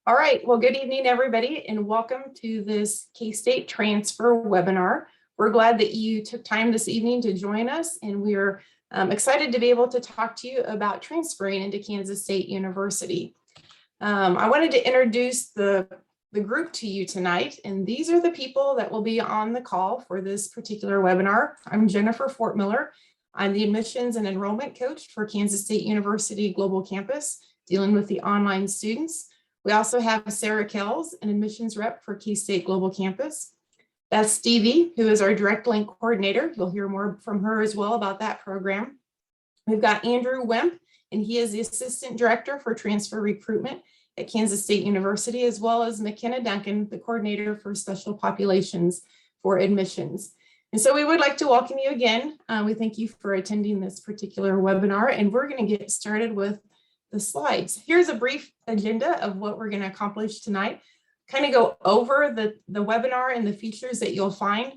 All right, well, good evening, everybody, and welcome to this KState transfer webinar. We're glad that you took time this evening to join us, and we're excited to be able to talk to you about transferring into Kansas State University. I wanted to introduce the group to you tonight, and these are the people that will be on the call for this particular webinar. I'm Jennifer Fortmiller. I'm the admissions and enrollment coach for Kansas State University Global Campus, dealing with the online students. We also have Sarah Kells, an admissions rep for KState Global Campus. Beth Stevie, who is our direct link coordinator. You'll hear more from her as well about that program. We've got Andrew Wemp, and he is the assistant director for transfer recruitment at Kansas State University, as well as McKenna Duncan, the coordinator for special populations for admissions. And so we would like to welcome you again. We thank you for attending this particular webinar, and we're going to get started with the slides. Here's a brief agenda of what we're going to accomplish tonight. Kind of go over the webinar and the features that you'll find.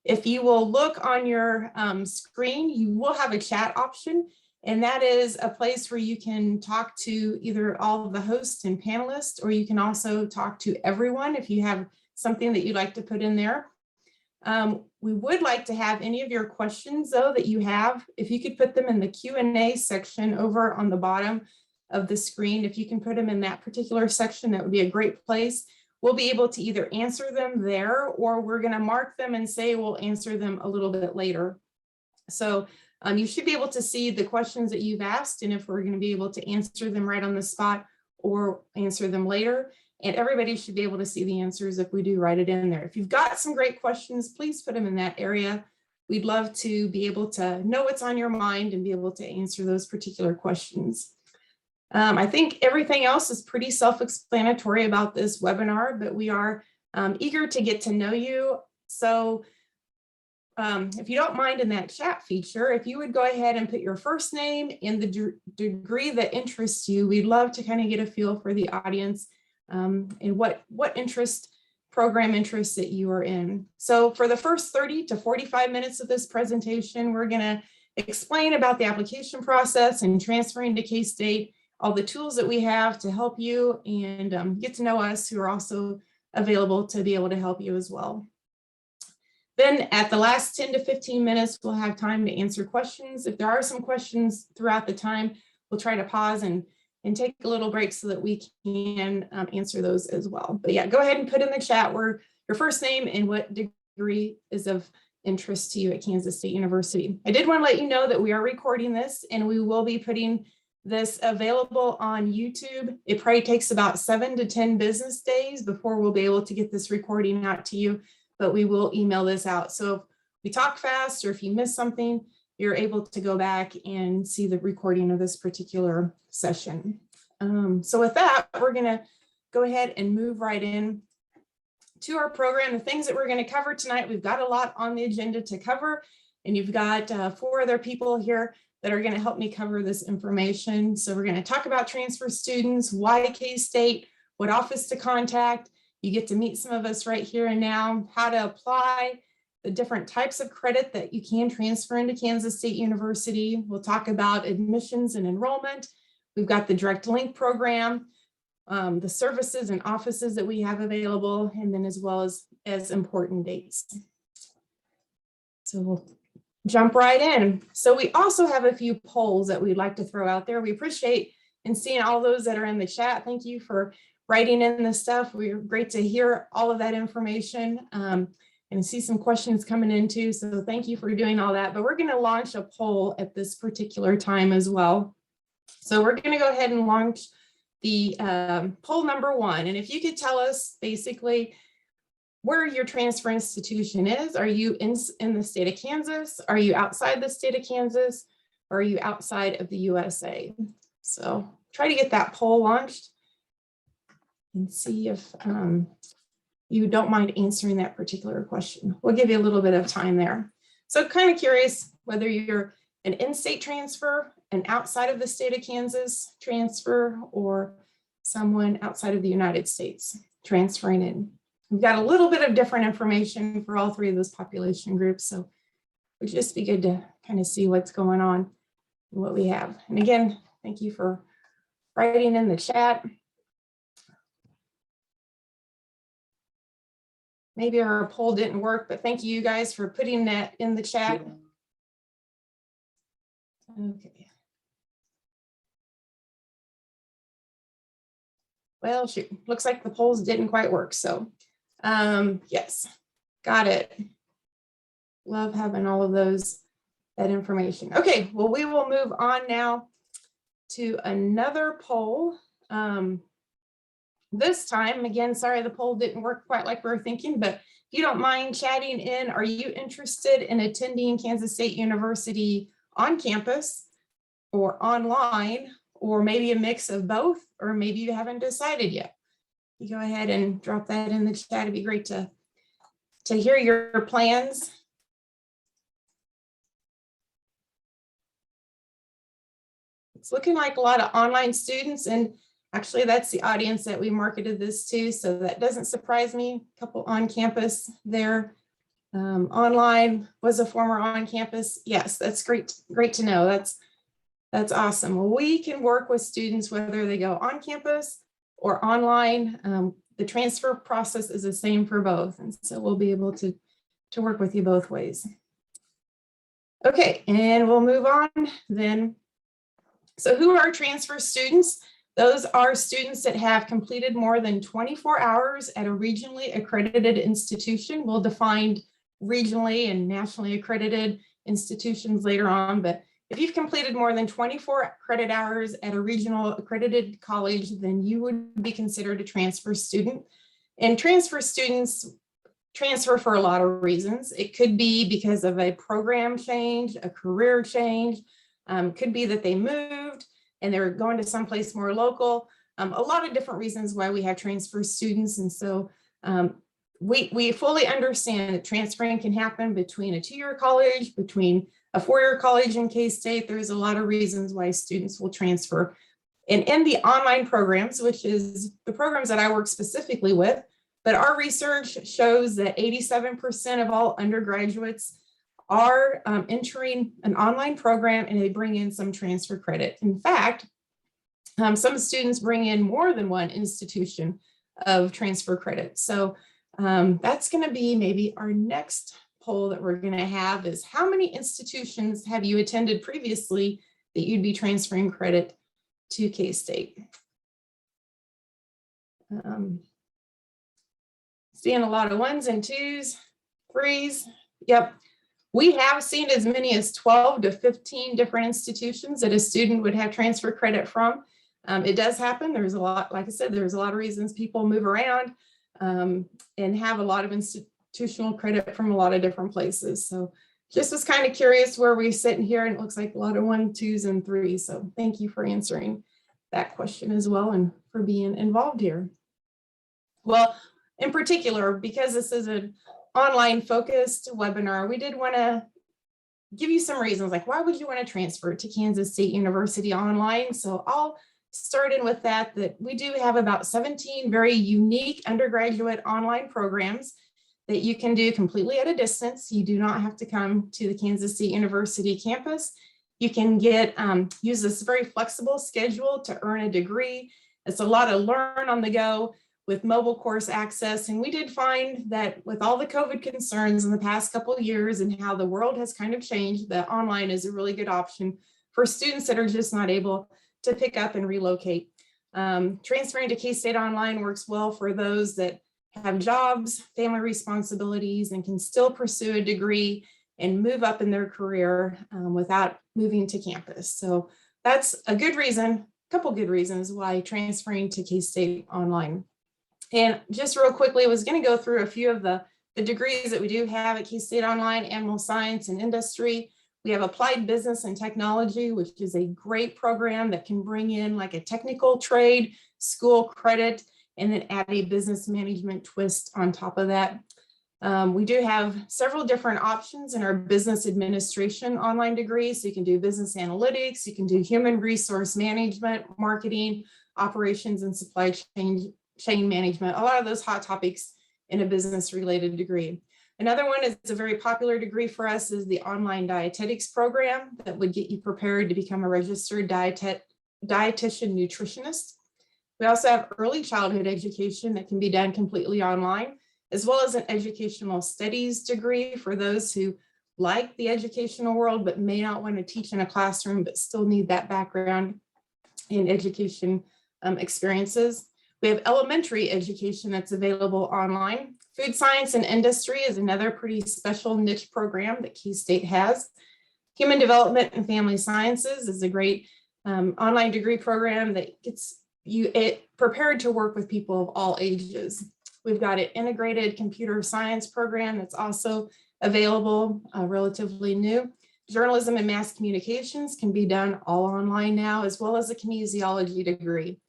If you will look on your screen, you will have a chat option, and that is a place where you can talk to either all of the hosts and panelists, or you can also talk to everyone if you have something that you'd like to put in there. We would like to have any of your questions, though, that you have, if you could put them in the Q&A section over on the bottom of the screen. If you can put them in that particular section, that would be a great place. We'll be able to either answer them there, or we're going to mark them and say we'll answer them a little bit later. So you should be able to see the questions that you've asked, and if we're going to be able to answer them right on the spot or answer them later. And everybody should be able to see the answers if we do write it in there. If you've got some great questions, please put them in that area. We'd love to be able to know what's on your mind and be able to answer those particular questions. I think everything else is pretty self-explanatory about this webinar, but we are eager to get to know you. So if you don't mind, in that chat feature, if you would go ahead and put your first name and the degree that interests you, we'd love to kind of get a feel for the audience and what program interests that you are in. So for the first 30 to 45 minutes of this presentation, we're going to explain about the application process and transferring to K-State, all the tools that we have to help you, and get to know us, who are also available to be able to help you as well. Then at the last 10 to 15 minutes, we'll have time to answer questions. If there are some questions throughout the time, we'll try to pause and take a little break so that we can answer those as well. But yeah, go ahead and put in the chat where your first name and what degree is of interest to you at Kansas State University. I did want to let you know that we are recording this, and we will be putting this available on YouTube. It probably takes about 7 to 10 business days before we'll be able to get this recording out to you, but we will email this out. So if we talk fast or if you miss something, you're able to go back and see the recording of this particular session. So with that, we're going to go ahead and move right in to our program. The things that we're going to cover tonight, we've got a lot on the agenda to cover, and you've got 4 other people here that are going to help me cover this information. So we're going to talk about transfer students, why K-State, what office to contact. You get to meet some of us right here and now, how to apply, the different types of credit that you can transfer into Kansas State University. We'll talk about admissions and enrollment. We've got the direct link program, the services and offices that we have available, and then as well as important dates. So we'll jump right in. So we also have a few polls that we'd like to throw out there. We appreciate and seeing all those that are in the chat. Thank you for writing in the stuff. We're great to hear all of that information and see some questions coming in too. So thank you for doing all that. But we're going to launch a poll at this particular time as well. So we're going to go ahead and launch the poll number 1. And if you could tell us basically where your transfer institution is. Are you in the state of Kansas? Are you outside the state of Kansas? Or are you outside of the USA? So try to get that poll launched and see if you don't mind answering that particular question. We'll give you a little bit of time there. So kind of curious whether you're an in-state transfer, an outside of the state of Kansas transfer, or someone outside of the United States transferring in. We've got a little bit of different information for all 3 of those population groups, so it would just be good to kind of see what's going on and what we have. And again, thank you for writing in the chat. maybe our poll didn't work, but thank you guys for putting that in the chat. Okay. Well, shoot, looks like the polls didn't quite work. So yes, got it. Love having all of that information. Okay, well, we will move on now to another poll. This time, again, sorry, the poll didn't work quite like we were thinking, but if you don't mind chatting in, are you interested in attending Kansas State University on campus or online, or maybe a mix of both, or maybe you haven't decided yet? You go ahead and drop that in the chat. It'd be great to hear your plans. It's looking like a lot of online students, and actually that's the audience that we marketed this to, so that doesn't surprise me. A couple on campus there. Online was a former on campus. Yes, that's great to know. That's awesome. Well, we can work with students whether they go on campus or online. The transfer process is the same for both, and so we'll be able to work with you both ways. Okay, and we'll move on then. So who are transfer students? Those are students that have completed more than 24 hours at a regionally accredited institution. We'll define regionally and nationally accredited institutions later on, but if you've completed more than 24 credit hours at a regional accredited college, then you would be considered a transfer student. And transfer students transfer for a lot of reasons. It could be because of a program change, a career change, could be that they moved and they're going to someplace more local. A lot of different reasons why we have transfer students. And so we fully understand that transferring can happen between a 2-year college, between a 4-year college in KState. There's a lot of reasons why students will transfer. And in the online programs, which is the programs that I work specifically with, but our research shows that 87% of all undergraduates are entering an online program, and they bring in some transfer credit. In fact, some students bring in more than one institution of transfer credit. So that's going to be maybe our next poll that we're going to have, is how many institutions have you attended previously that you'd be transferring credit to KState? Seeing a lot of 1s and 2s, 3s. Yep. We have seen as many as 12 to 15 different institutions that a student would have transfer credit from. It does happen. There's a lot, like I said, there's a lot of reasons people move around and have a lot of institutional credit from a lot of different places. So just was kind of curious where we sit in here, and it looks like a lot of 1s, 2s, and 3s. So thank you for answering that question as well, and for being involved here. Well, in particular, because this is an online focused webinar, we did want to give you some reasons, like why would you want to transfer to Kansas State University online? So I'll start in with that we do have about 17 very unique undergraduate online programs that you can do completely at a distance. You do not have to come to the Kansas State University campus. You can use this very flexible schedule to earn a degree. It's a lot of learn on the go with mobile course access. And we did find that with all the COVID concerns in the past couple of years and how the world has kind of changed, that online is a really good option for students that are just not able to pick up and relocate. Transferring to KState Online works well for those that have jobs, family responsibilities, and can still pursue a degree and move up in their career without moving to campus. So that's a good reason, a couple good reasons why transferring to KState Online. And just real quickly, I was going to go through a few of the degrees that we do have at KState Online: animal science and industry. We have applied business and technology, which is a great program that can bring in like a technical trade, school credit, and then add a business management twist on top of that. We do have several different options in our business administration online degree. So you can do business analytics, you can do human resource management, marketing, operations, and supply chain management, a lot of those hot topics in a business related degree. Another one is a very popular degree for us is the online dietetics program that would get you prepared to become a registered dietitian nutritionist. We also have early childhood education that can be done completely online. as well as an educational studies degree for those who like the educational world, but may not want to teach in a classroom, but still need that background in education experiences. We have elementary education that's available online. Food science and industry is another pretty special niche program that KState has. Human development and family sciences is a great online degree program that gets you prepared to work with people of all ages. We've got an integrated computer science program that's also available, relatively new. Journalism and mass communications can be done all online now, as well as a kinesiology degree.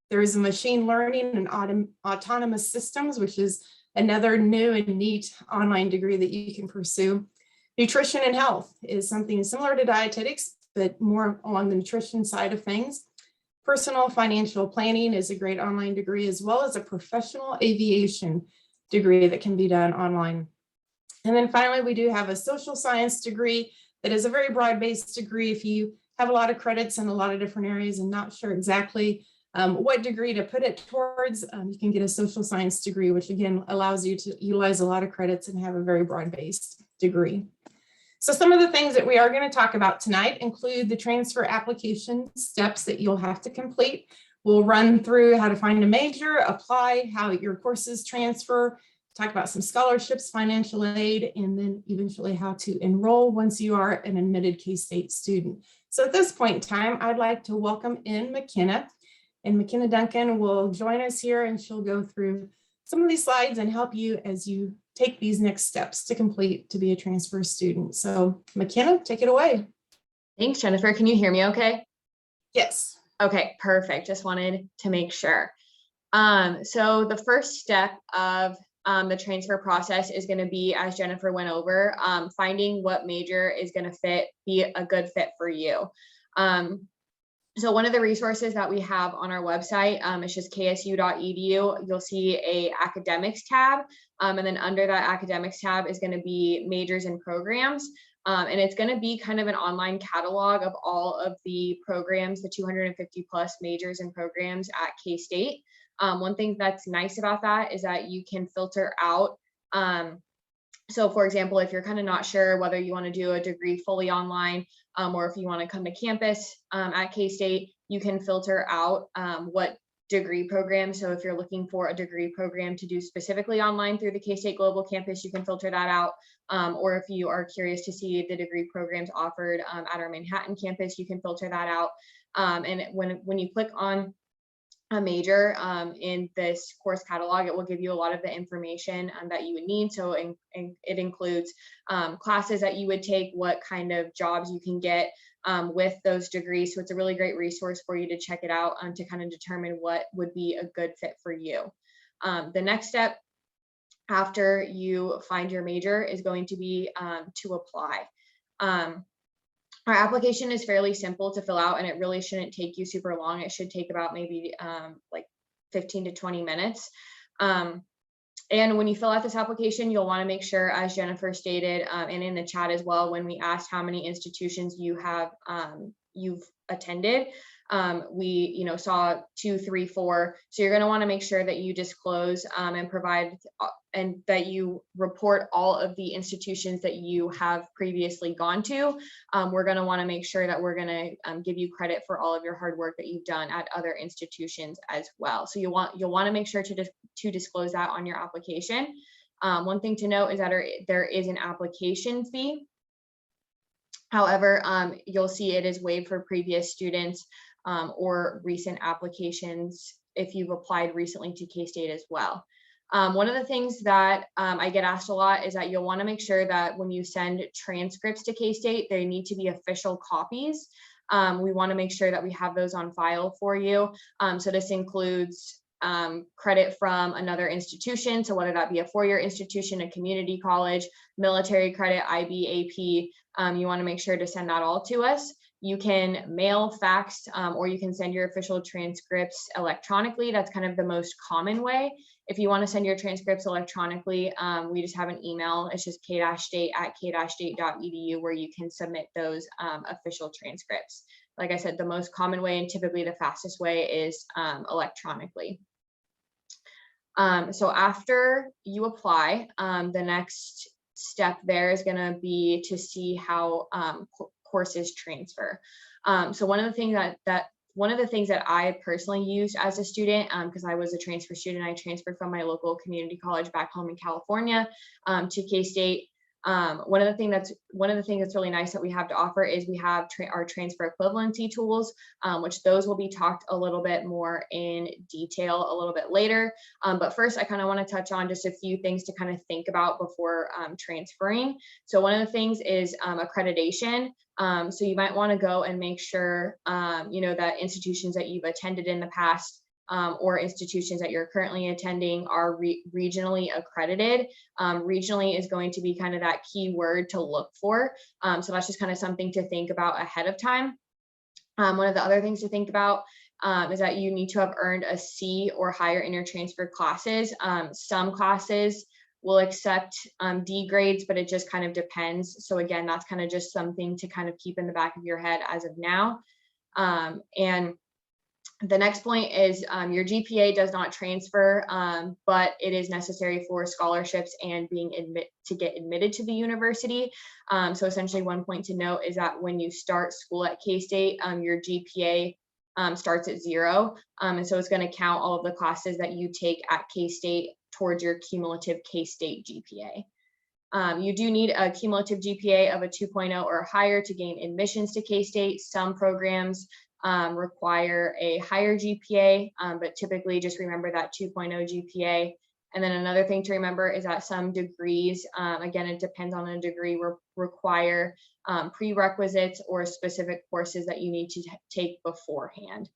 There is a machine learning and autonomous systems, which is another new and neat online degree that you can pursue. Nutrition and health is something similar to dietetics, but more along the nutrition side of things. Personal financial planning is a great online degree, as well as a professional aviation degree that can be done online. And then finally, we do have a social science degree that is a very broad-based degree. If you have a lot of credits in a lot of different areas and not sure exactly what degree to put it towards, you can get a social science degree, which again allows you to utilize a lot of credits and have a very broad-based degree. So some of the things that we are going to talk about tonight include the transfer application steps that you'll have to complete. We'll run through how to find a major, apply, how your courses transfer, talk about some scholarships, financial aid, and then eventually how to enroll once you are an admitted KState student. So at this point in time, I'd like to welcome in McKenna. And McKenna Duncan will join us here, and she'll go through some of these slides and help you as you take these next steps to complete to be a transfer student. So McKenna, take it away. Thanks, Jennifer. Can you hear me okay? Yes. Okay, perfect. Just wanted to make sure. So the first step of the transfer process is going to be, as Jennifer went over, finding what major is going to be a good fit for you. So one of the resources that we have on our website is just ksu.edu. You'll see a academics tab, and then under that academics tab is going to be majors and programs. And it's going to be kind of an online catalog of all of the programs, the 250 plus majors and programs at KState. One thing that's nice about that is that you can filter out. So for example, if you're kind of not sure whether you want to do a degree fully online, or if you want to come to campus at KState, you can filter out what degree program. So if you're looking for a degree program to do specifically online through the KState Global Campus, you can filter that out. Or if you are curious to see the degree programs offered at our Manhattan campus, you can filter that out. And when you click on a major in this course catalog, it will give you a lot of the information that you would need. So it includes classes that you would take, what kind of jobs you can get with those degrees. So it's a really great resource for you to check it out to kind of determine what would be a good fit for you. The next step after you find your major is going to be to apply. Our application is fairly simple to fill out, and it really shouldn't take you super long. It should take about maybe like 15 to 20 minutes. And when you fill out this application, you'll want to make sure, as Jennifer stated, and in the chat as well, when we asked how many institutions you have you've attended, we saw 2, 3, 4. So you're going to want to make sure that you disclose and provide and that you report all of the institutions that you have previously gone to. We're going to want to make sure that we're going to give you credit for all of your hard work that you've done at other institutions as well. So you'll want to make sure to disclose that on your application. One thing to note is that there is an application fee. However, you'll see it is waived for previous students or recent applications if you've applied recently to KState as well. One of the things that I get asked a lot is that you'll want to make sure that when you send transcripts to KState, they need to be official copies. We want to make sure that we have those on file for you. So this includes credit from another institution. So whether that be a four-year institution, a community college, military credit, IB, AP, you want to make sure to send that all to us. You can mail, fax, or you can send your official transcripts electronically. That's kind of the most common way. If you want to send your transcripts electronically, we just have an email. It's just k-state@k-state.edu where you can submit those official transcripts. Like I said, the most common way and typically the fastest way is electronically. So after you apply, the next step there is going to be to see how courses transfer. So one of the things that I personally used as a student, because I was a transfer student, I transferred from my local community college back home in California to K-State. One of the things that's really nice that we have to offer is we have our transfer equivalency tools, which those will be talked a little bit more in detail a little bit later. But first, I kind of want to touch on just a few things to kind of think about before transferring. So one of the things is accreditation. So you might want to go and make sure, that institutions that you've attended in the past or institutions that you're currently attending are regionally accredited. Regionally is going to be kind of that key word to look for. So that's just kind of something to think about ahead of time. One of the other things to think about is that you need to have earned a C or higher in your transfer classes. Some classes will accept D grades, but it just kind of depends. So again, that's kind of just something to kind of keep in the back of your head as of now. And the next point is your GPA does not transfer, but it is necessary for scholarships and to get admitted to the university. So essentially one point to note is that when you start school at K-State, your GPA starts at 0. And so it's going to count all of the classes that you take at K-State towards your cumulative K-State GPA. You do need a cumulative GPA of a 2.0 or higher to gain admissions to K-State. Some programs require a higher GPA, but typically just remember that 2.0 GPA. And then another thing to remember is that some degrees, again, it depends on the degree, require prerequisites or specific courses that you need to take beforehand.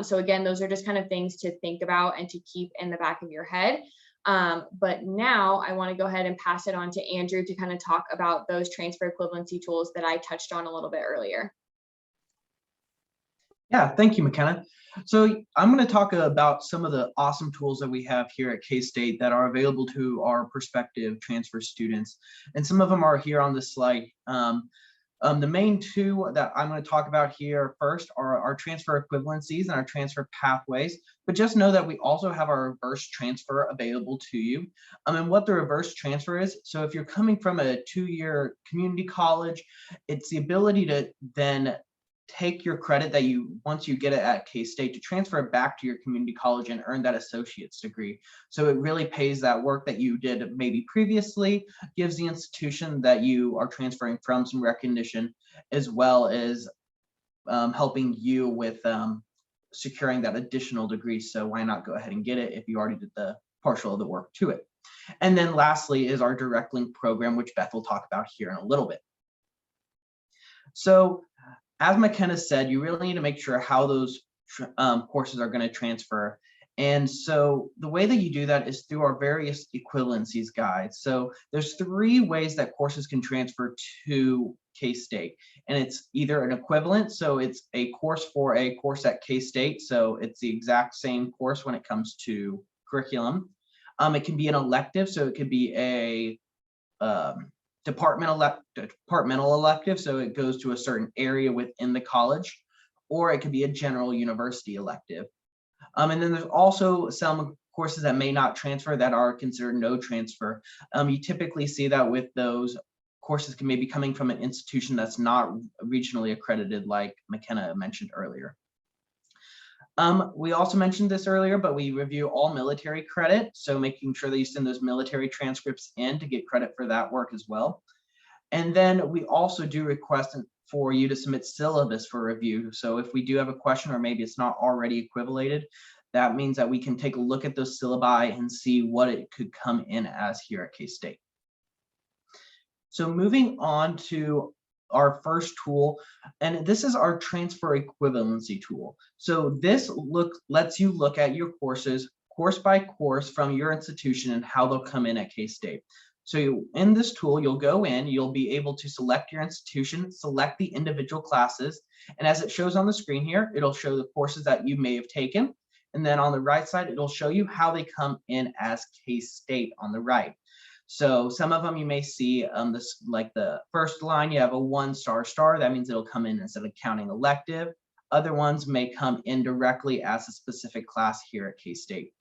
So again, those are just kind of things to think about and to keep in the back of your head. But now I want to go ahead and pass it on to Andrew to kind of talk about those transfer equivalency tools that I touched on a little bit earlier. Yeah, thank you, McKenna. So I'm going to talk about some of the awesome tools that we have here at K-State that are available to our prospective transfer students. And some of them are here on this slide. The main two that I'm going to talk about here first are our transfer equivalencies and our transfer pathways. But just know that we also have our reverse transfer available to you. And what the reverse transfer is, so if you're coming from a 2-year community college, it's the ability to then take your credit that once you get it at K-State, to transfer it back to your community college and earn that associate's degree. So it really pays that work that you did maybe previously, gives the institution that you are transferring from some recognition, as well as helping you with securing that additional degree. So why not go ahead and get it if you already did the partial of the work to it. And then lastly is our direct link program, which Beth will talk about here in a little bit. So as McKenna said, you really need to make sure how those courses are going to transfer. And so the way that you do that is through our various equivalencies guides. So there's 3 ways that courses can transfer to K-State. And it's either an equivalent, so it's a course for a course at K-State. So it's the exact same course when it comes to curriculum. It can be an elective, so it could be a departmental elective, so it goes to a certain area within the college, or it could be a general university elective. And then there's also some courses that may not transfer that are considered no transfer. You typically see that with those courses can maybe coming from an institution that's not regionally accredited, like McKenna mentioned earlier. We also mentioned this earlier, but we review all military credit, so making sure that you send those military transcripts in to get credit for that work as well. And then we also do request for you to submit syllabus for review. So if we do have a question, or maybe it's not already equivalated, that means that we can take a look at those syllabi and see what it could come in as here at K-State. So moving on to our first tool, and this is our transfer equivalency tool. So this lets you look at your courses course by course from your institution and how they'll come in at K-State. So in this tool, you'll go in, you'll be able to select your institution, select the individual classes, and as it shows on the screen here, it'll show the courses that you may have taken. And then on the right side, it'll show you how they come in as K-State on the right. So some of them you may see this, like the first line, you have a 1-star star. That means it'll come in instead of counting elective. Other ones may come in directly as a specific class here at K-State.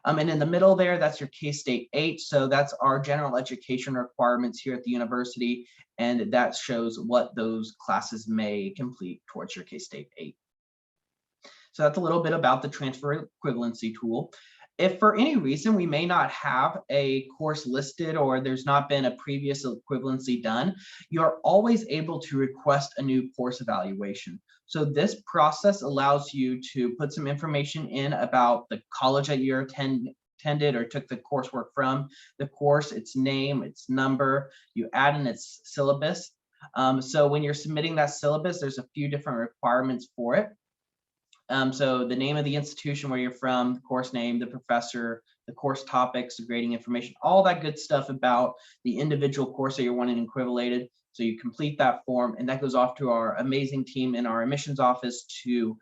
And in the middle there, that's your KState 8. So that's our general education requirements here at the university. And that shows what those classes may complete towards your KState 8. So that's a little bit about the transfer equivalency tool. If for any reason we may not have a course listed or there's not been a previous equivalency done, you're always able to request a new course evaluation. So this process allows you to put some information in about the college that you're attended or took the coursework from, the course, its name, its number, you add in its syllabus. So when you're submitting that syllabus, there's a few different requirements for it. So the name of the institution where you're from, the course name, the professor, the course topics, the grading information, all that good stuff about the individual course that you're wanting equivalated. So you complete that form and that goes off to our amazing team in our admissions office to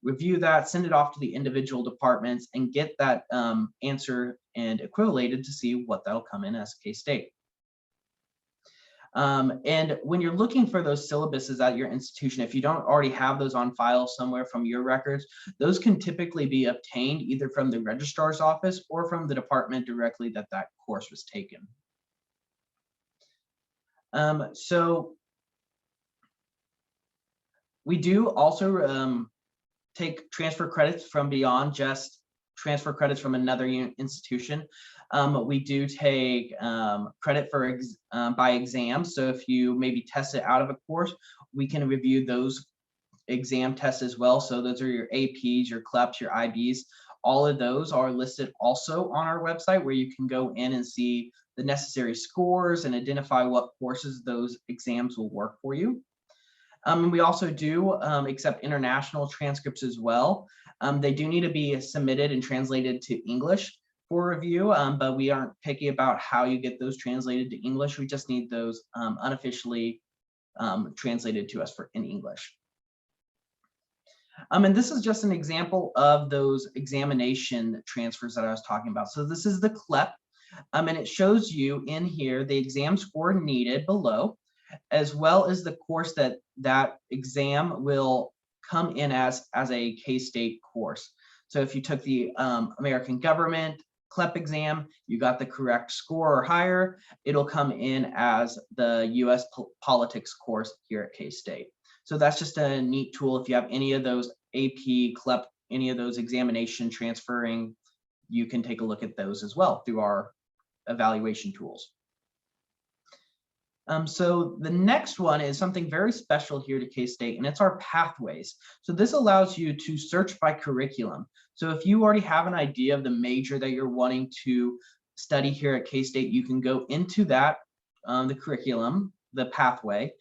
review that, send it off to the individual departments and get that answer and equivalated to see what that'll come in as KState. And when you're looking for those syllabuses at your institution, if you don't already have those on file somewhere from your records, those can typically be obtained either from the registrar's office or from the department directly that that course was taken. So we do also take transfer credits from beyond just transfer credits from another institution. We do take credit for by exam. So if you maybe test it out of a course, we can review those exam tests as well. So those are your APs, your CLEPs, your IBs. All of those are listed also on our website where you can go in and see the necessary scores and identify what courses those exams will work for you. And we also do accept international transcripts as well. They do need to be submitted and translated to English for review, but we aren't picky about how you get those translated to English. We just need those unofficially translated to us in English. And this is just an example of those examination transfers that I was talking about. So this is the CLEP, and it shows you in here the exam score needed below, as well as the course that that exam will come in as a KState course. So if you took the American government CLEP exam, you got the correct score or higher, it'll come in as the US politics course here at KState. So that's just a neat tool. If you have any of those AP, CLEP, any of those examination transferring, you can take a look at those as well through our evaluation tools. So the next one is something very special here to KState, and it's our pathways. So this allows you to search by curriculum. So if you already have an idea of the major that you're wanting to study here at KState, you can go into that, the curriculum, the pathway,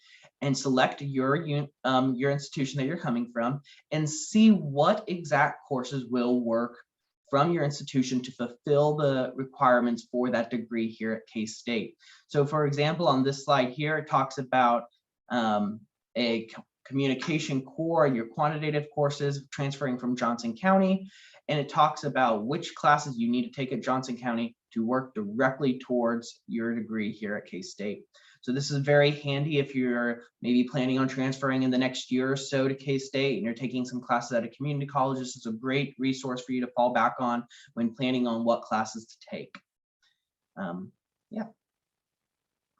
and select your institution that you're coming from and see what exact courses will work from your institution to fulfill the requirements for that degree here at KState. So for example, on this slide here, it talks about a communication core, your quantitative courses transferring from Johnson County, and it talks about which classes you need to take at Johnson County to work directly towards your degree here at KState. So this is very handy if you're maybe planning on transferring in the next year or so to KState and you're taking some classes at a community college. This is a great resource for you to fall back on when planning on what classes to take. Yeah.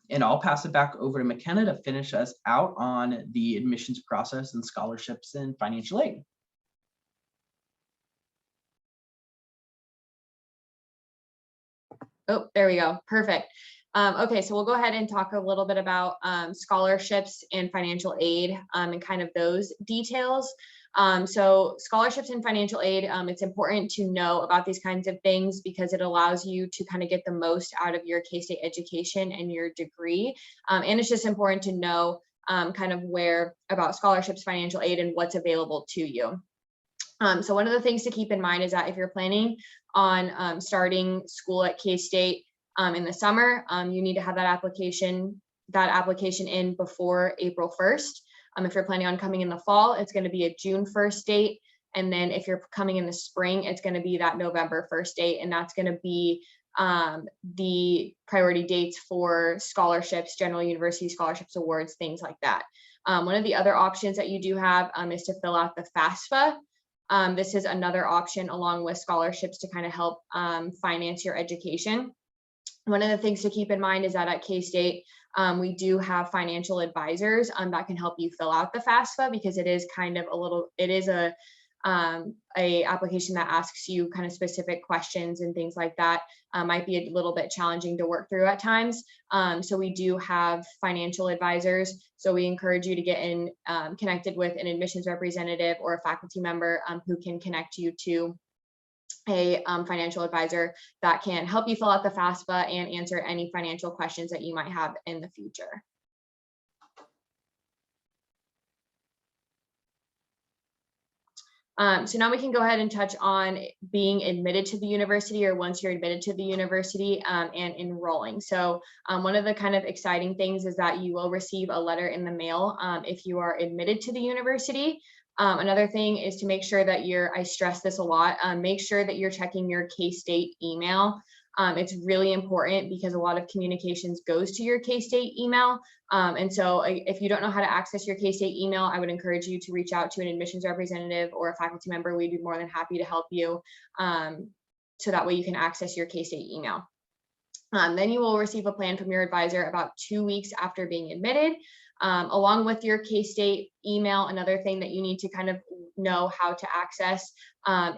And I'll pass it back over to McKenna to finish us out on the admissions process and scholarships and financial aid. Oh, there we go. Perfect. Okay, so we'll go ahead and talk a little bit about scholarships and financial aid and kind of those details. So scholarships and financial aid, it's important to know about these kinds of things because it allows you to kind of get the most out of your KState education and your degree. And it's just important to know kind of where about scholarships, financial aid, and what's available to you. So one of the things to keep in mind is that if you're planning on starting school at KState in the summer, you need to have that application in before April 1st. If you're planning on coming in the fall, it's going to be a June 1st date. And then if you're coming in the spring, it's going to be that November 1st date. And that's going to be the priority dates for scholarships, general university scholarships, awards, things like that. One of the other options that you do have is to fill out the FAFSA This is another option along with scholarships to kind of help finance your education. One of the things to keep in mind is that at K-State, we do have financial advisors that can help you fill out the FAFSA, because it is kind of a application that asks you kind of specific questions and things like that. Might be a little bit challenging to work through at times. So we do have financial advisors. So we encourage you to get in connected with an admissions representative or a faculty member who can connect you to a financial advisor that can help you fill out the FAFSA and answer any financial questions that you might have in the future. So now we can go ahead and touch on being admitted to the university, or once you're admitted to the university and enrolling. So one of the kind of exciting things is that you will receive a letter in the mail if you are admitted to the university. Another thing is to make sure that I stress this a lot, make sure that you're checking your K-State email. It's really important because a lot of communications goes to your K-State email. And so if you don't know how to access your K-State email, I would encourage you to reach out to an admissions representative or a faculty member. We'd be more than happy to help you. So that way you can access your K-State email. Then you will receive a plan from your advisor about 2 weeks after being admitted. Along with your K-State email, another thing that you need to kind of know how to access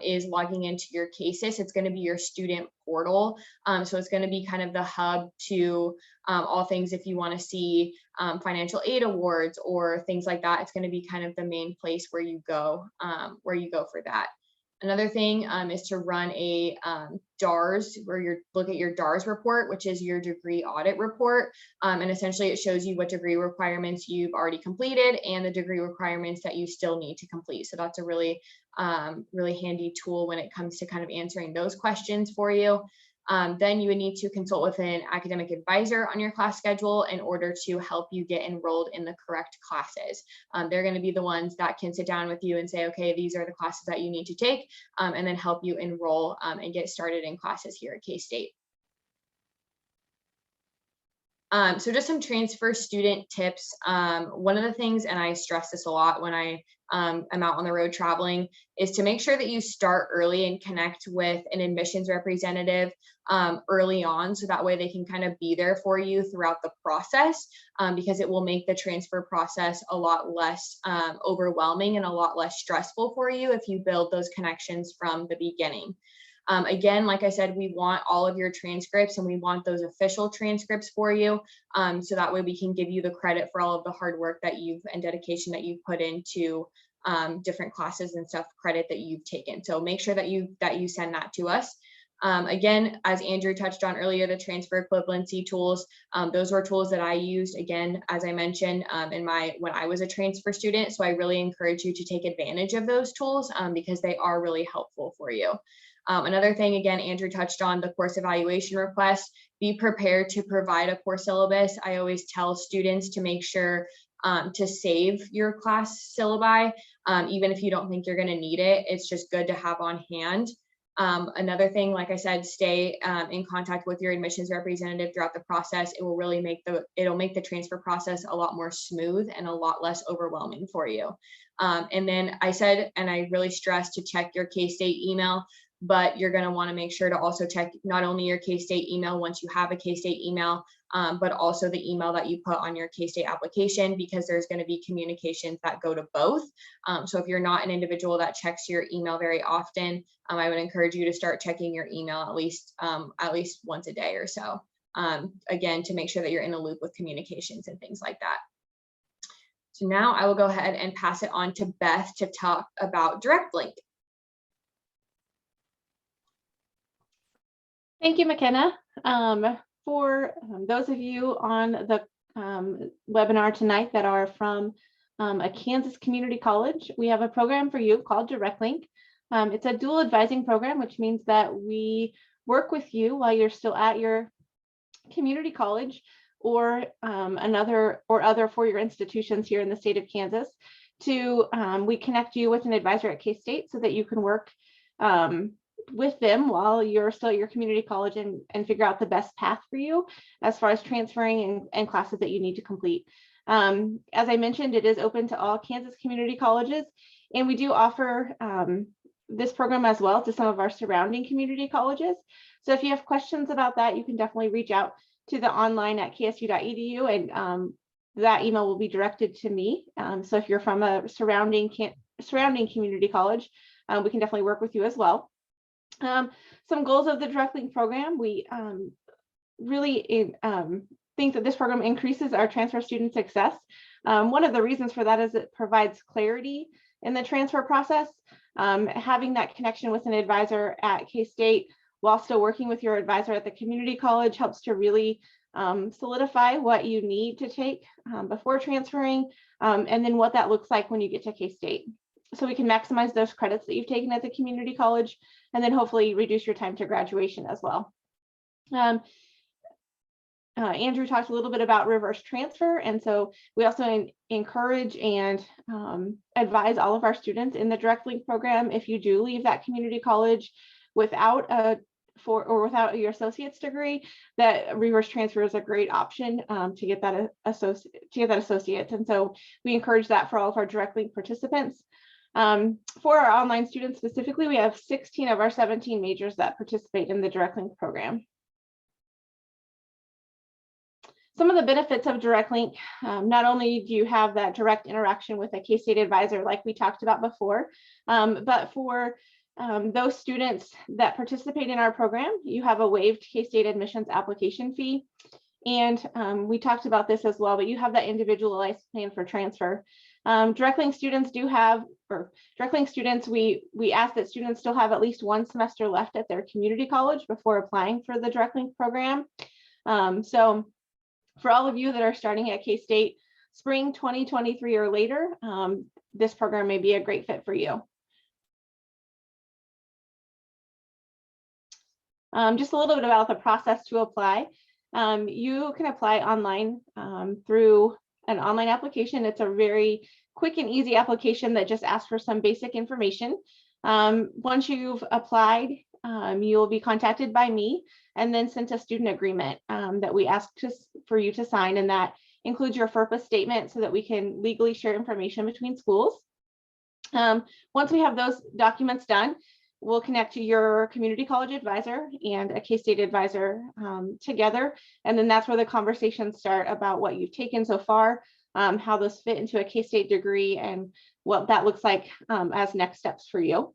is logging into your K-Sys. It's going to be your student portal. So it's going to be kind of the hub to all things if you want to see financial aid awards or things like that. It's going to be kind of the main place where you go for that. Another thing is to run a DARS, where you look at your DARS report, which is your degree audit report. And essentially it shows you what degree requirements you've already completed and the degree requirements that you still need to complete. So that's a really handy tool when it comes to kind of answering those questions for you. Then you would need to consult with an academic advisor on your class schedule in order to help you get enrolled in the correct classes. They're going to be the ones that can sit down with you and say, okay, these are the classes that you need to take, and then help you enroll and get started in classes here at K-State. So just some transfer student tips. One of the things, and I stress this a lot when I am out on the road traveling, is to make sure that you start early and connect with an admissions representative early on, so that way they can kind of be there for you throughout the process, because it will make the transfer process a lot less overwhelming and a lot less stressful for you if you build those connections from the beginning. Again, like I said, we want all of your transcripts and we want those official transcripts for you. So that way we can give you the credit for all of the hard work that and dedication that you've put into different classes and stuff, credit that you've taken. So make sure that you send that to us. Again, as Andrew touched on earlier, the transfer equivalency tools, those were tools that I used, again, as I mentioned, when I was a transfer student. So I really encourage you to take advantage of those tools because they are really helpful for you. Another thing, again, Andrew touched on the course evaluation request. Be prepared to provide a course syllabus. I always tell students to make sure to save your class syllabi, even if you don't think you're going to need it. It's just good to have on hand. Another thing, like I said, stay in contact with your admissions representative throughout the process. It will really make the transfer process a lot more smooth and a lot less overwhelming for you. And then I said, and I really stress to check your K-State email, but you're going to want to make sure to also check not only your K-State email once you have a K-State email, but also the email that you put on your K-State application, because there's going to be communications that go to both. So if you're not an individual that checks your email very often, I would encourage you to start checking your email at least once a day or so. Again, to make sure that you're in the loop with communications and things like that. So now I will go ahead and pass it on to Beth to talk about Direct Link. Thank you, McKenna. For those of you on the webinar tonight that are from a Kansas community college, we have a program for you called Direct Link. It's a dual advising program, which means that we work with you while you're still at your community college or other four-year institutions here in the state of Kansas. We connect you with an advisor at K-State so that you can work with them while you're still at your community college and figure out the best path for you as far as transferring and classes that you need to complete. As I mentioned, it is open to all Kansas community colleges, and we do offer this program as well to some of our surrounding community colleges. So if you have questions about that, you can definitely reach out to the online@ksu.edu, and that email will be directed to me. So if you're from a surrounding community college, we can definitely work with you as well. Some goals of the Direct Link program: we really think that this program increases our transfer student success. One of the reasons for that is it provides clarity in the transfer process. Having that connection with an advisor at KState while still working with your advisor at the community college helps to really solidify what you need to take before transferring, and then what that looks like when you get to KState. So we can maximize those credits that you've taken at the community college, and then hopefully reduce your time to graduation as well. Andrew talked a little bit about reverse transfer, and so we also encourage and advise all of our students in the Direct Link program, if you do leave that community college without without your associate's degree, that reverse transfer is a great option to get that associate. And so we encourage that for all of our Direct Link participants. For our online students specifically, we have 16 of our 17 majors that participate in the Direct Link program. Some of the benefits of Direct Link: not only do you have that direct interaction with a KState advisor like we talked about before, but for those students that participate in our program, you have a waived KState admissions application fee. And we talked about this as well, but you have that individualized plan for transfer. Direct Link students we ask that students still have at least one semester left at their community college before applying for the Direct Link program. So for all of you that are starting at KState spring 2023 or later, this program may be a great fit for you. Just a little bit about the process to apply. You can apply online through an online application. It's a very quick and easy application that just asks for some basic information. Once you've applied, you'll be contacted by me and then sent a student agreement that we ask for you to sign, and that includes your FERPA statement so that we can legally share information between schools. Once we have those documents done, we'll connect to your community college advisor and a KState advisor together, and then that's where the conversations start about what you've taken so far, how those fit into a KState degree, and what that looks like as next steps for you.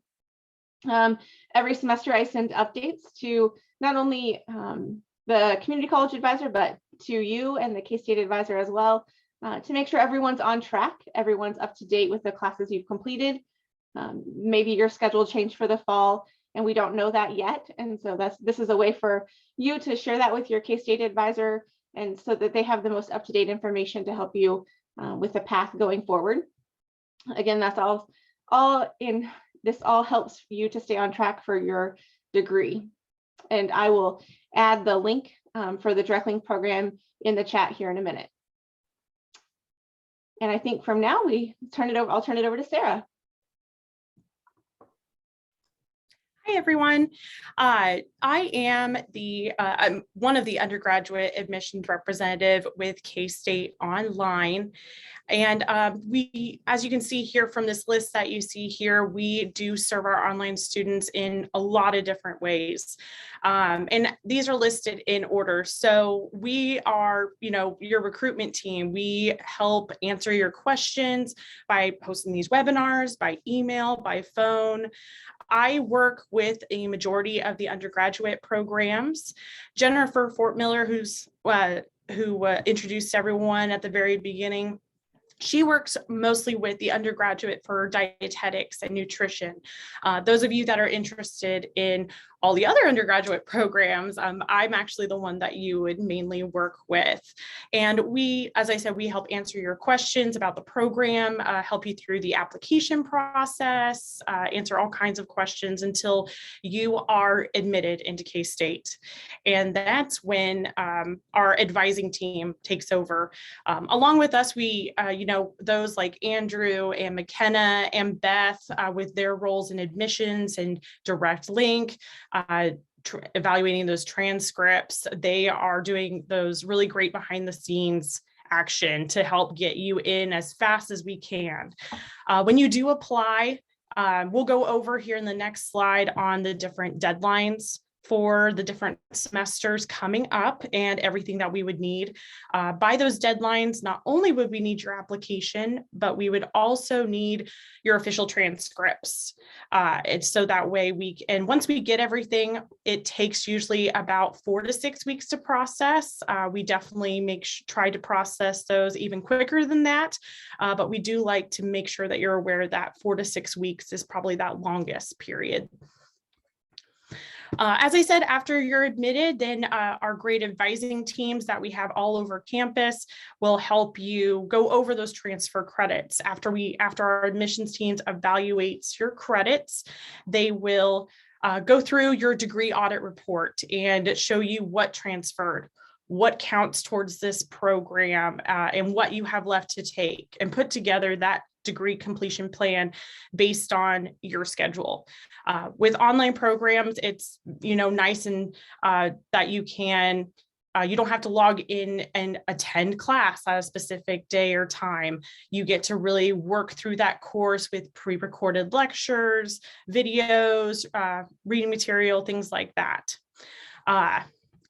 Every semester I send updates to not only the community college advisor, but to you and the KState advisor as well, to make sure everyone's on track, everyone's up to date with the classes you've completed. Maybe your schedule changed for the fall and we don't know that yet. And so this is a way for you to share that with your KState advisor, and so that they have the most up-to-date information to help you with the path going forward. Again, that's all in this all helps you to stay on track for your degree. And I will add the link for the Direct Link program in the chat here in a minute. And I think from now I'll turn it over to Sarah. Hi, everyone. I am I'm one of the undergraduate admissions representative with KState Online. And we, as you can see here from this list that you see here, we do serve our online students in a lot of different ways. And these are listed in order. So we are, your recruitment team. We help answer your questions by posting these webinars, by email, by phone. I work with a majority of the undergraduate programs. Jennifer Fortmiller, who introduced everyone at the very beginning, she works mostly with the undergraduate for dietetics and nutrition. Those of you that are interested in all the other undergraduate programs, I'm actually the one that you would mainly work with. And we, as I said, we help answer your questions about the program, help you through the application process, answer all kinds of questions until you are admitted into KState. And that's when our advising team takes over. Along with us, we, those like Andrew and McKenna and Beth with their roles in admissions and Direct Link, evaluating those transcripts. They are doing those really great behind the scenes action to help get you in as fast as we can. When you do apply, We'll go over here in the next slide on the different deadlines for the different semesters coming up and everything that we would need. By those deadlines, not only would we need your application, but we would also need your official transcripts. And so that way and once we get everything, it takes usually about 4 to 6 weeks to process. We definitely try to process those even quicker than that. But we do like to make sure that you're aware that 4 to 6 weeks is probably that longest period. As I said, after you're admitted, then our great advising teams that we have all over campus will help you go over those transfer credits. After our admissions teams evaluates your credits, they will go through your degree audit report and show you what transferred, what counts towards this program, and what you have left to take, and put together that degree completion plan based on your schedule. With online programs, it's nice and that you can you don't have to log in and attend class at a specific day or time. You get to really work through that course with pre-recorded lectures, videos, reading material, things like that.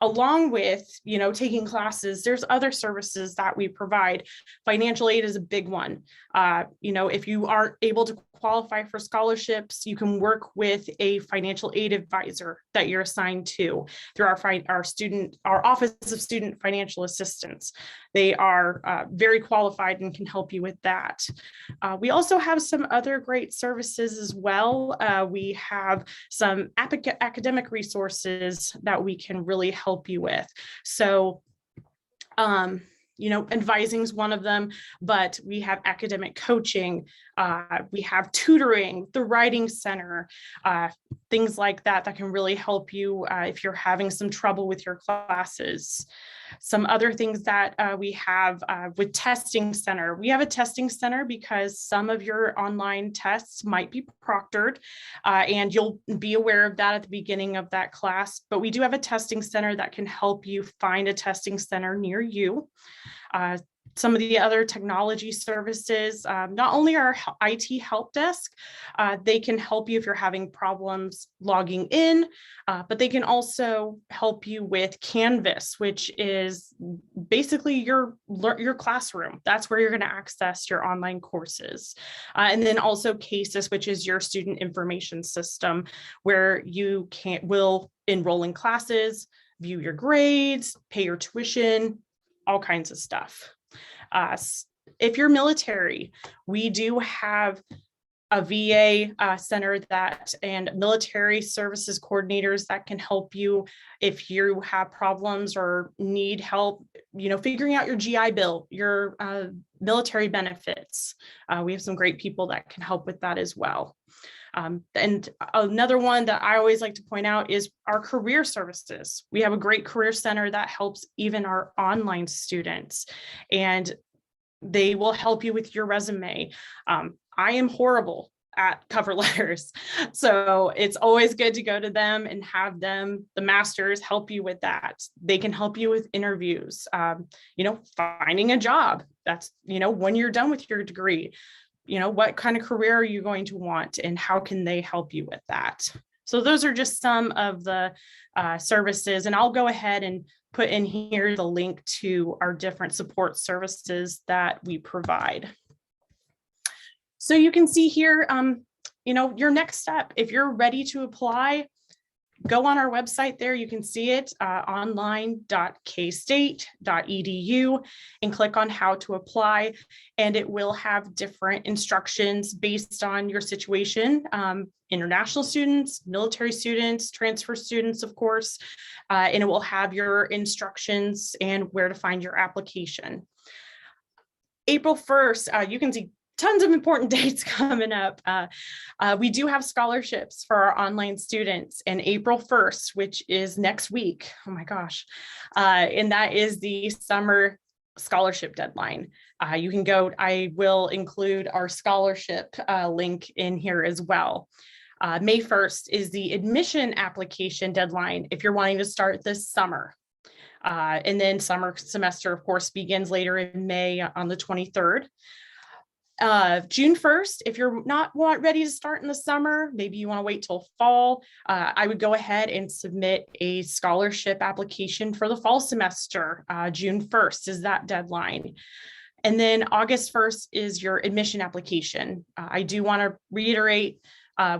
Along with, taking classes, there's other services that we provide. Financial aid is a big one. If you aren't able to qualify for scholarships, you can work with a financial aid advisor that you're assigned to through our Office of Student Financial Assistance. They are very qualified and can help you with that. We also have some other great services as well. We have some academic resources that we can really help you with. So, advising is one of them, but we have academic coaching, we have tutoring, the writing center, things like that can really help you if you're having some trouble with your classes. Some other things that we have with testing center. We have a testing center because some of your online tests might be proctored, and you'll be aware of that at the beginning of that class. But we do have a testing center that can help you find a testing center near you. Some of the other technology services, not only our IT help desk, they can help you if you're having problems logging in, but they can also help you with Canvas, which is basically your classroom. That's where you're going to access your online courses. And then also CASES, which is your student information system, where you will enroll in classes, view your grades, pay your tuition, all kinds of stuff. If you're military, we do have a VA center and military services coordinators that can help you if you have problems or need help, figuring out your GI Bill, your military benefits. We have some great people that can help with that as well. And another one that I always like to point out is our career services. We have a great career center that helps even our online students, and they will help you with your resume. I am horrible at cover letters, so it's always good to go to them and have them, the masters, help you with that. They can help you with interviews, finding a job. That's, when you're done with your degree, what kind of career are you going to want and how can they help you with that? So those are just some of the services, and I'll go ahead and put in here the link to our different support services that we provide. So you can see here, your next step. If you're ready to apply, go on our website there. You can see it, online.kstate.edu, and click on how to apply. And it will have different instructions based on your situation. International students, military students, transfer students, of course, and it will have your instructions and where to find your application. April 1st, you can see tons of important dates coming up. We do have scholarships for our online students, and April 1st, which is next week. Oh my gosh. And that is the summer scholarship deadline. You can go, I will include our scholarship link in here as well. May 1st is the admission application deadline if you're wanting to start this summer. And then summer semester, of course, begins later in May on the 23rd. June 1st, if you're not ready to start in the summer, maybe you want to wait till fall, I would go ahead and submit a scholarship application for the fall semester. June 1st is that deadline. And then August 1st is your admission application. I do want to reiterate,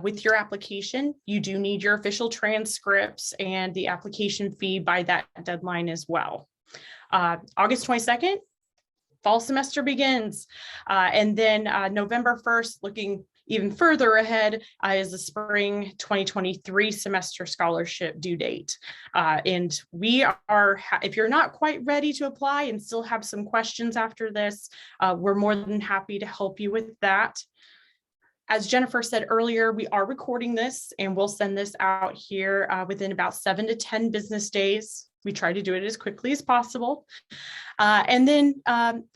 with your application, you do need your official transcripts and the application fee by that deadline as well. August 22nd, fall semester begins. And then November 1st, looking even further ahead, is the spring 2023 semester scholarship due date. And we are, if you're not quite ready to apply and still have some questions after this, we're more than happy to help you with that. As Jennifer said earlier, we are recording this and we'll send this out here within about 7 to 10 business days. We try to do it as quickly as possible. And then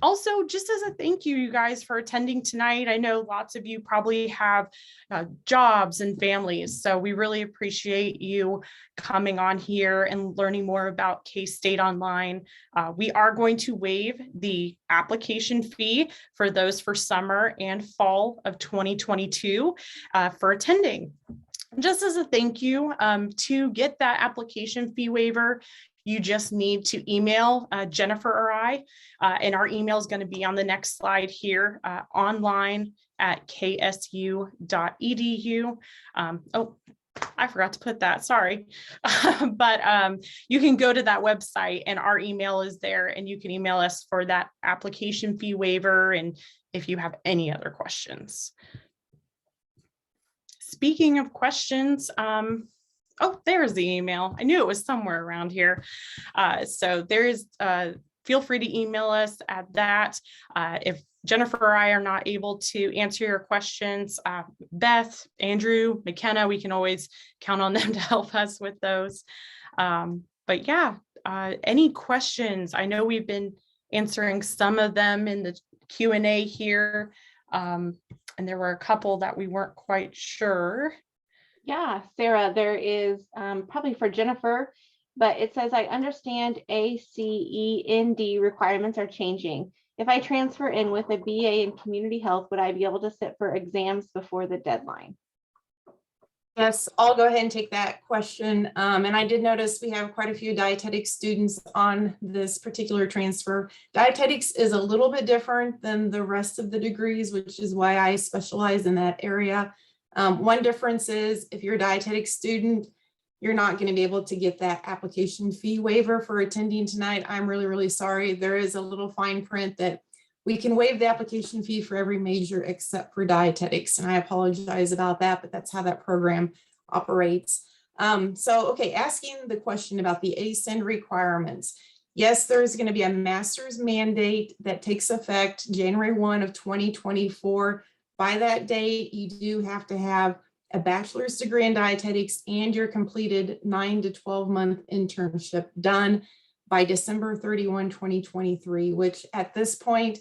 also, just as a thank you, you guys, for attending tonight. I know lots of you probably have jobs and families, so we really appreciate you coming on here and learning more about KState Online. We are going to waive the application fee for those for summer and fall of 2022 for attending. Just as a thank you, to get that application fee waiver, you just need to email Jennifer or I, and our email is going to be on the next slide here, online@ksu.edu. Oh, I forgot to put that, sorry. But you can go to that website and our email is there and you can email us for that application fee waiver and if you have any other questions. Speaking of questions, oh, there's the email. I knew it was somewhere around here. So there is, feel free to email us at that. If Jennifer or I are not able to answer your questions, Beth, Andrew, McKenna, we can always count on them to help us with those. But yeah, any questions? I know we've been answering some of them in the Q&A here. And there were a couple that we weren't quite sure. Yeah, Sarah, there is probably for Jennifer, but it says, I understand ACEND requirements are changing. If I transfer in with a BA in community health, would I be able to sit for exams before the deadline? Yes, I'll go ahead and take that question. And I did notice we have quite a few dietetics students on this particular transfer. Dietetics is a little bit different than the rest of the degrees, which is why I specialize in that area. One difference is if you're a dietetics student, you're not going to be able to get that application fee waiver for attending tonight. I'm really, really sorry. There is a little fine print that we can waive the application fee for every major except for dietetics. And I apologize about that, but that's how that program operates. Okay, asking the question about the ACEND requirements. Yes, there's going to be a master's mandate that takes effect January 1 of 2024. By that date, you do have to have a bachelor's degree in dietetics and your completed 9 to 12 month internship done by December 31, 2023, which at this point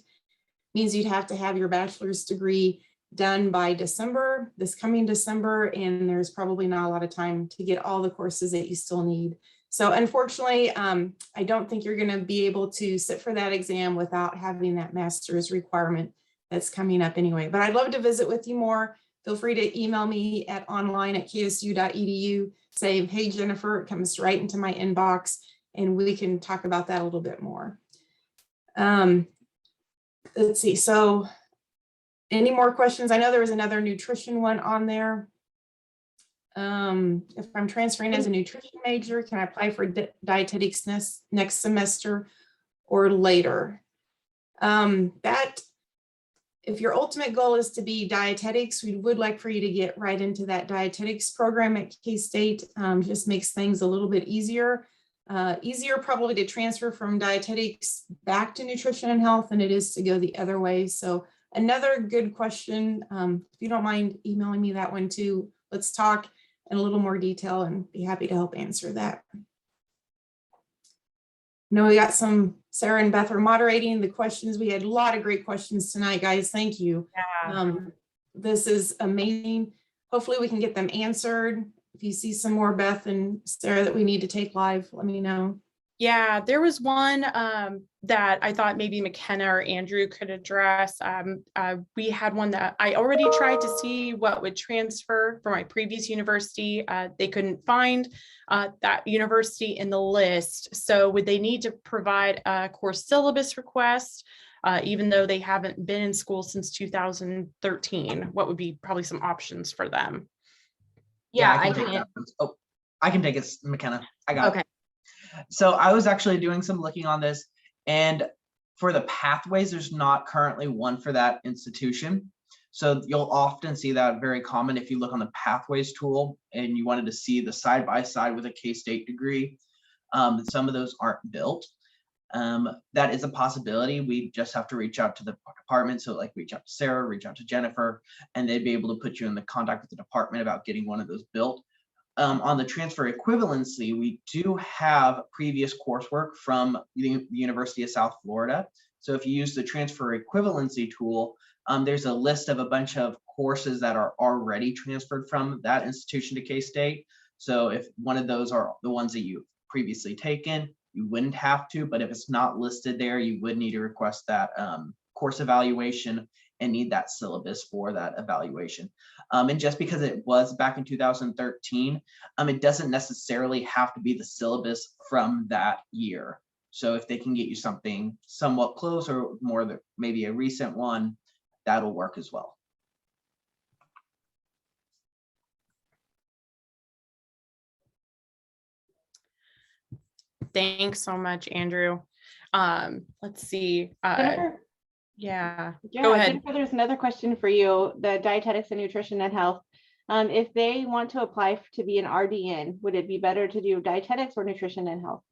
means you'd have to have your bachelor's degree done by December, this coming December, and there's probably not a lot of time to get all the courses that you still need. So unfortunately, I don't think you're going to be able to sit for that exam without having that master's requirement that's coming up anyway. But I'd love to visit with you more. Feel free to email me at online@ksu.edu. Say, hey, Jennifer, it comes right into my inbox, and we can talk about that a little bit more. Let's see. So any more questions? I know there was another nutrition one on there. If I'm transferring as a nutrition major, can I apply for dietetics next semester or later? If your ultimate goal is to be dietetics, we would like for you to get right into that dietetics program at KState. Just makes things a little bit easier. Easier probably to transfer from dietetics back to nutrition and health than it is to go the other way. So another good question. If you don't mind emailing me that one too, let's talk in a little more detail and be happy to help answer that. No, we got some, Sarah and Beth are moderating the questions. We had a lot of great questions tonight, guys. Thank you. Yeah. This is amazing. Hopefully we can get them answered. If you see some more, Beth and Sarah, that we need to take live, let me know. Yeah, there was one that I thought maybe McKenna or Andrew could address. We had one that I already tried to see what would transfer from my previous university. They couldn't find that university in the list. So would they need to provide a course syllabus request, even though they haven't been in school since 2013? What would be probably some options for them? Yeah, I I can take can. that one. Oh, I can take it, McKenna. I got it. Okay. So I was actually doing some looking on this, and for the pathways, there's not currently one for that institution. So you'll often see that very common if you look on the pathways tool and you wanted to see the side by side with a K-State degree. Some of those aren't built. That is a possibility. We just have to reach out to the department. So like reach out to Sarah, reach out to Jennifer, and they'd be able to put you in the contact with the department about getting one of those built. On the transfer equivalency, we do have previous coursework from the University of South Florida. So if you use the transfer equivalency tool, there's a list of a bunch of courses that are already transferred from that institution to K-State. So if one of those are the ones that you've previously taken, you wouldn't have to, but if it's not listed there, you would need to request that course evaluation and need that syllabus for that evaluation. And just because it was back in 2013, it doesn't necessarily have to be the syllabus from that year. So if they can get you something somewhat close or more, maybe a recent one, that'll work as well. Thanks so much, Andrew. Let's see. Jennifer? Yeah, Yeah, go ahead. Jennifer, there's another question for you, the dietetics and nutrition and health. If they want to apply to be an RDN, would it be better to do dietetics or nutrition and health?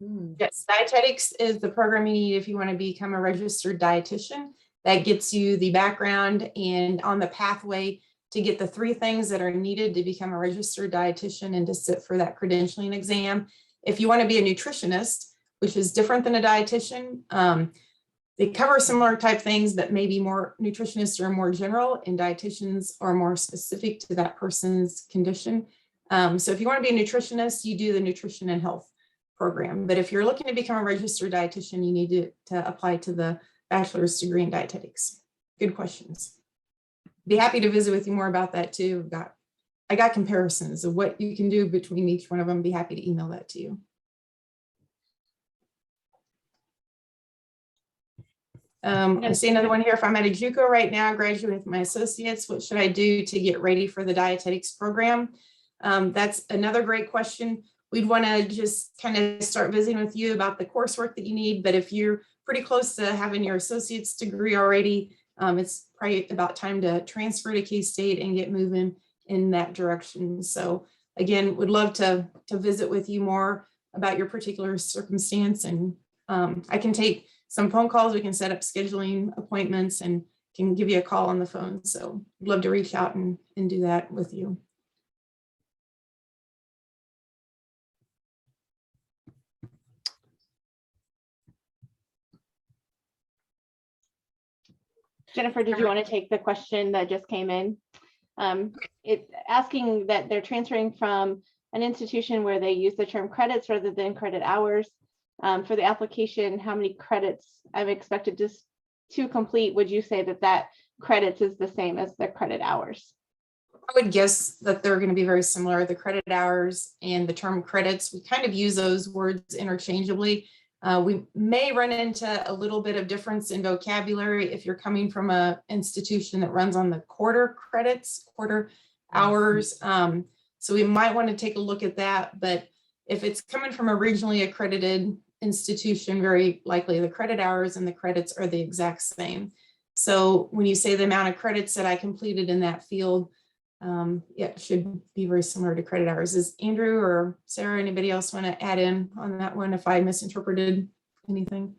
Yes, dietetics is the program you need if you want to become a registered dietitian. That gets you the background and on the pathway to get the 3 things that are needed to become a registered dietitian and to sit for that credentialing exam. If you want to be a nutritionist, which is different than a dietitian, they cover similar type things, but maybe more nutritionists are more general and dietitians are more specific to that person's condition. So if you want to be a nutritionist, you do the nutrition and health program. But if you're looking to become a registered dietitian, you need to apply to the bachelor's degree in dietetics. Good questions. Be happy to visit with you more about that too. I got comparisons of what you can do between each one of them. Be happy to email that to you. I see another one here. If I'm at a JUCO right now, graduating with my associates, what should I do to get ready for the dietetics program? That's another great question. We'd want to just kind of start visiting with you about the coursework that you need. But if you're pretty close to having your associate's degree already, it's probably about time to transfer to K-State and get moving in that direction. So again, would love to visit with you more about your particular circumstance. And I can take some phone calls. We can set up scheduling appointments and can give you a call on the phone. So I'd love to reach out and do that with you. Jennifer, did you want to take the question that just came in? It's asking that they're transferring from an institution where they use the term credits rather than credit hours. For the application, how many credits I'm expected to complete? Would you say that credits is the same as the credit hours? I would guess that they're going to be very similar. The credit hours and the term credits, we kind of use those words interchangeably. We may run into a little bit of difference in vocabulary if you're coming from an institution that runs on the quarter credits, quarter hours. So we might want to take a look at that. But if it's coming from a regionally accredited institution, very likely the credit hours and the credits are the exact same. So when you say the amount of credits that I completed in that field, it should be very similar to credit hours. Is Andrew or Sarah, anybody else want to add in on that one if I misinterpreted anything?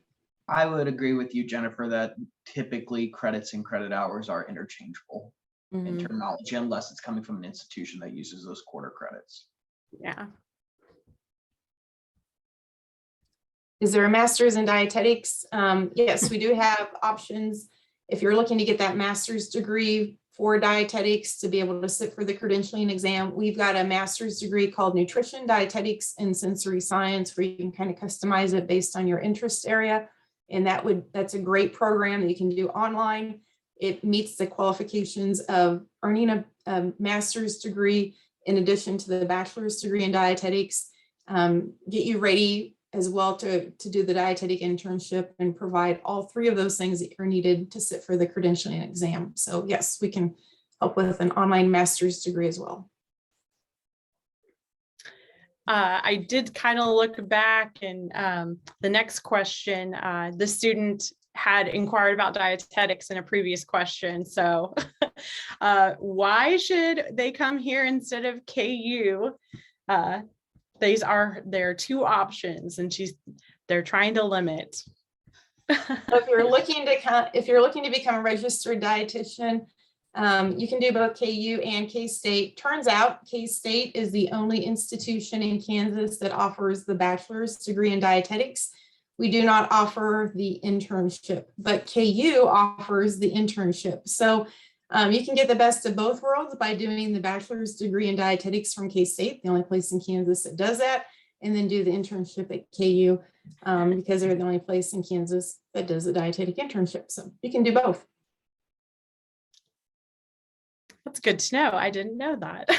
I would agree with you, Jennifer, that typically credits and credit hours are interchangeable in terminology, unless it's coming from an institution that uses those quarter credits. Yeah. Is there a master's in dietetics? Yes, we do have options. If you're looking to get that master's degree for dietetics to be able to sit for the credentialing exam. We've got a master's degree called Nutrition, Dietetics, and Sensory Science, where you can kind of customize it based on your interest area. And that's a great program that you can do online. It meets the qualifications of earning a master's degree in addition to the bachelor's degree in dietetics, get you ready as well to do the dietetic internship and provide all three of those things that are needed to sit for the credentialing exam. So yes, we can help with an online master's degree as well. I did kind of look back, and the next question, the student had inquired about dietetics in a previous question. So why should they come here instead of KU? These are their two options, and they're trying to limit. If you're looking to become a registered dietitian, you can do both KU and KState. Turns out KState is the only institution in Kansas that offers the bachelor's degree in dietetics. We do not offer the internship, but KU offers the internship. So you can get the best of both worlds by doing the bachelor's degree in dietetics from KState, the only place in Kansas that does that, and then do the internship at KU because they're the only place in Kansas that does a dietetic internship. So you can do both. That's good to know. I didn't know that.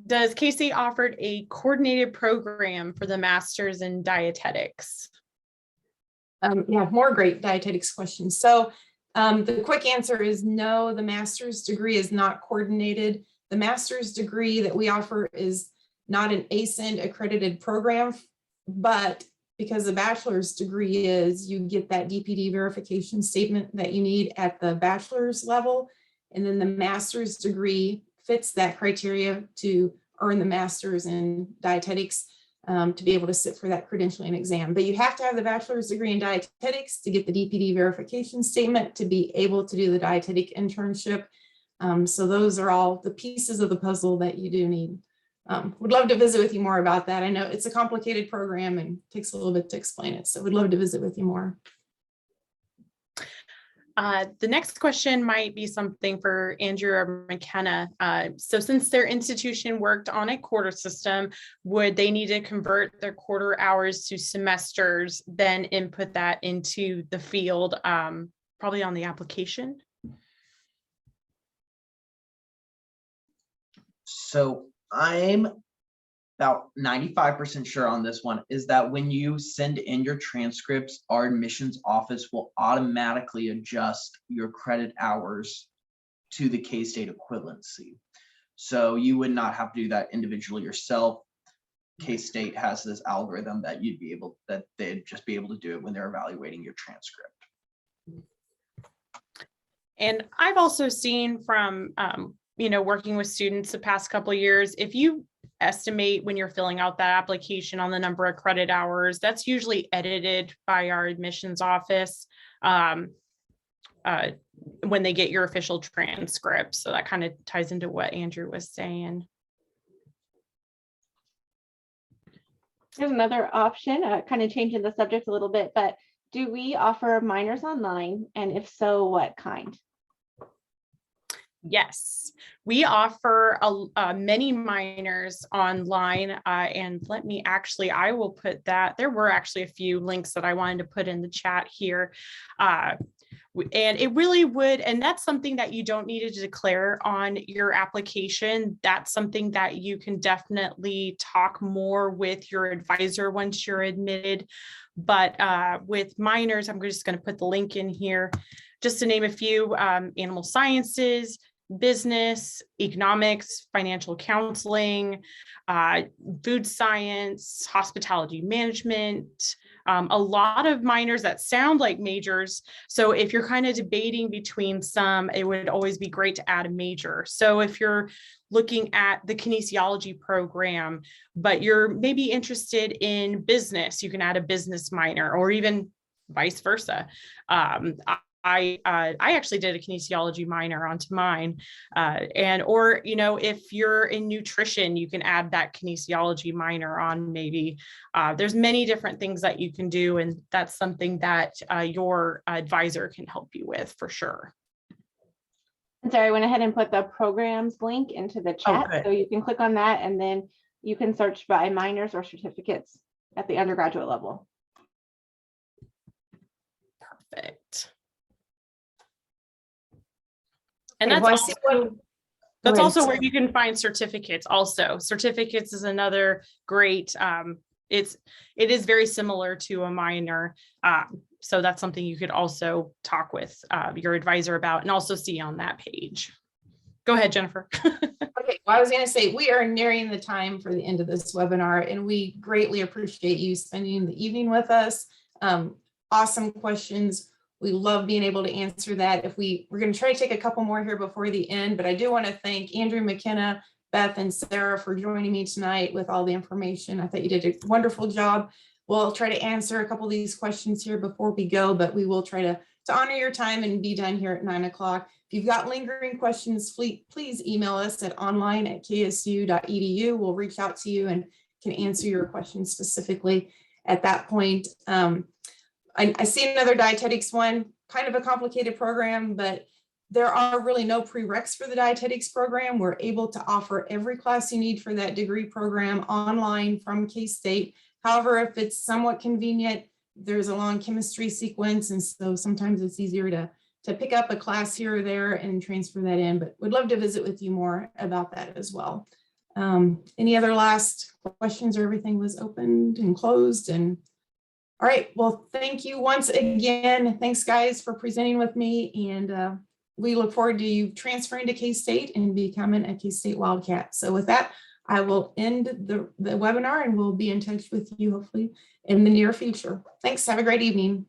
Does KState offer a coordinated program for the master's in dietetics? Yeah, more great dietetics questions. So the quick answer is no, the master's degree is not coordinated. The master's degree that we offer is not an ASIN accredited program, but because the bachelor's degree is, you get that DPD verification statement that you need at the bachelor's level. And then the master's degree fits that criteria to earn the master's in dietetics to be able to sit for that credentialing exam. But you have to have the bachelor's degree in dietetics to get the DPD verification statement to be able to do the dietetic internship. So those are all the pieces of the puzzle that you do need. Would love to visit with you more about that. I know it's a complicated program and takes a little bit to explain it. So we'd love to visit with you more. The next question might be something for Andrew or McKenna. So since their institution worked on a quarter system, would they need to convert their quarter hours to semesters, then input that into the field, probably on the application? So I'm about 95% sure on this one, is that when you send in your transcripts, our admissions office will automatically adjust your credit hours to the KState equivalency. So you would not have to do that individually yourself. KState has this algorithm that they'd just be able to do it when they're evaluating your transcript. And I've also seen from working with students the past couple of years, if you estimate when you're filling out that application on the number of credit hours, that's usually edited by our admissions office when they get your official transcript. So that kind of ties into what Andrew was saying. There's another option, kind of changing the subject a little bit, but do we offer minors online? And if so, what kind? Yes, we offer many minors online, and I will put that. There were actually a few links that I wanted to put in the chat here. And it really would, and that's something that you don't need to declare on your application. That's something that you can definitely talk more with your advisor once you're admitted. But with minors, I'm just going to put the link in here just to name a few: animal sciences, business, economics, financial counseling, food science, hospitality management, a lot of minors that sound like majors. So if you're kind of debating between some, it would always be great to add a major. So if you're looking at the kinesiology program, but you're maybe interested in business, you can add a business minor, or even vice versa. I actually did a kinesiology minor onto mine, or if you're in nutrition, you can add that kinesiology minor on. Maybe there's many different things that you can do, and that's something that your advisor can help you with for sure. And sorry, I went ahead and put the programs link into the chat, good. so you can click on that, and then you can search by minors or certificates at the undergraduate level. Perfect. And Okay, that's well, I see also, Go ahead. where you can find certificates also. Certificates is another great, it is very similar to a minor. So that's something you could also talk with your advisor about and also see on that page. Go ahead, Jennifer. Okay, well, I was going to say, we are nearing the time for the end of this webinar, and we greatly appreciate you spending the evening with us. Awesome questions. We love being able to answer that. We're going to try to take a couple more here before the end, but I do want to thank Andrew McKenna, Beth, and Sarah for joining me tonight with all the information. I thought you did a wonderful job. We'll try to answer a couple of these questions here before we go, but we will try to honor your time and be done here at 9 o'clock. If you've got lingering questions, please email us at online@ksu.edu. We'll reach out to you and can answer your questions specifically at that point. I see another dietetics one, kind of a complicated program, but there are really no prereqs for the dietetics program. We're able to offer every class you need for that degree program online from KState. However, if it's somewhat convenient, there's a long chemistry sequence, and so sometimes it's easier to pick up a class here or there and transfer that in, but we'd love to visit with you more about that as well. Any other last questions, or everything was opened and closed? And all right, well, thank you once again. Thanks, guys, for presenting with me, and we look forward to you transferring to KState and becoming a KState Wildcat. So with that, I will end the webinar, and we'll be in touch with you hopefully in the near future. Thanks. Have a great evening.